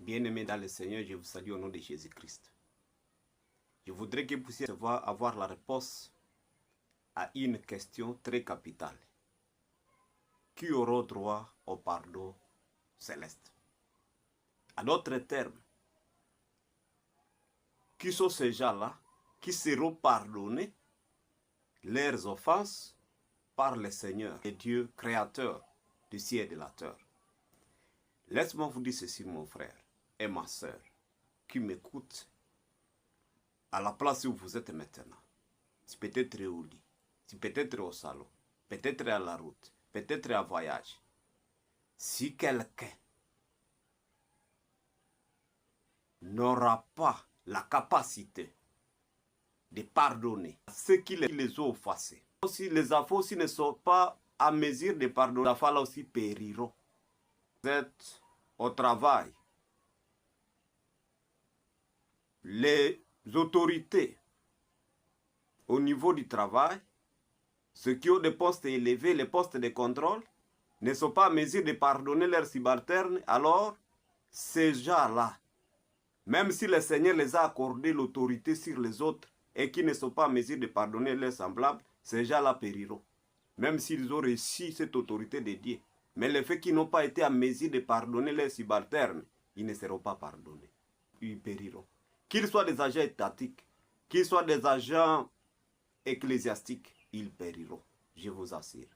Bien-aimés dans le Seigneur, je vous salue au nom de Jésus-Christ. Je voudrais que vous puissiez avoir la réponse à une question très capitale. Qui aura droit au pardon céleste? En d'autres termes, qui sont ces gens-là qui seront pardonnés leurs offenses par le Seigneur et Dieu créateur du ciel et de la terre? Laisse-moi vous dire ceci, mon frère et ma soeur, qui m'écoute à la place où vous êtes maintenant. C'est peut-être au lit, c'est peut-être au salon, peut-être à la route, peut-être en voyage. Si quelqu'un n'aura pas la capacité de pardonner ceux qui les ont offensés, si les enfants aussi ne sont pas à mesure de pardonner, les enfants là aussi périront. Vous êtes au travail, les autorités au niveau du travail, ceux qui ont des postes élevés, les postes de contrôle, ne sont pas à mesure de pardonner leurs subalternes, alors ces gens-là, même si le Seigneur les a accordé l'autorité sur les autres et qui ne sont pas à mesure de pardonner leurs semblables, ces gens-là périront. Même s'ils ont reçu cette autorité de Dieu. Mais le fait qu'ils n'ont pas été à mesure de pardonner leurs subalternes, ils ne seront pas pardonnés. Ils périront. Qu'ils soient des agents étatiques, qu'ils soient des agents ecclésiastiques, ils périront. Je vous assure.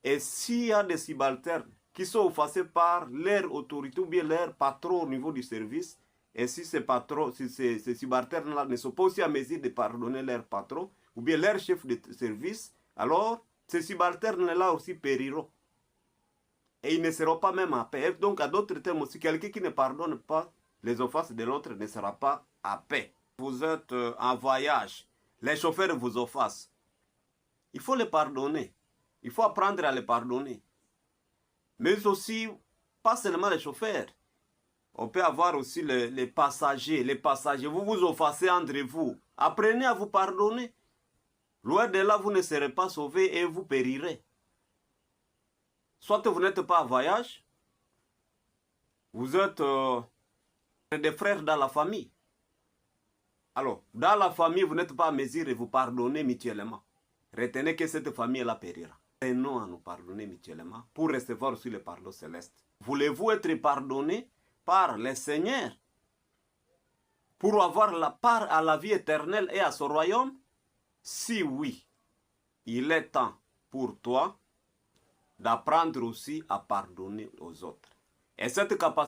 Et s'il y a des subalternes qui sont offensés par leur autorité ou bien leur patron au niveau du service, et si ces patrons, si ces subalternes-là ne sont pas aussi à mesure de pardonner leur patron ou bien leur chef de service, alors ces subalternes-là aussi périront. Et ils ne seront pas même à paix. Donc, à d'autres termes aussi, quelqu'un qui ne pardonne pas les offenses de l'autre ne sera pas à paix. Vous êtes en voyage, les chauffeurs vous offensent. Il faut les pardonner. Il faut apprendre à les pardonner. Mais aussi, pas seulement les chauffeurs. On peut avoir aussi les passagers. Les passagers, vous vous offensez entre vous. Apprenez à vous pardonner. Loin de là, vous ne serez pas sauvés et vous périrez. Soit vous n'êtes pas en voyage, vous êtes des frères dans la famille. Alors, dans la famille, vous n'êtes pas à mesure de vous pardonner mutuellement. Retenez que cette famille-là périra. Apprenons à nous pardonner mutuellement pour recevoir aussi le pardon céleste. Voulez-vous être pardonné par le Seigneur pour avoir la part à la vie éternelle et à son royaume? Si oui, il est temps pour toi d'apprendre aussi à pardonner aux autres. Et cette capacité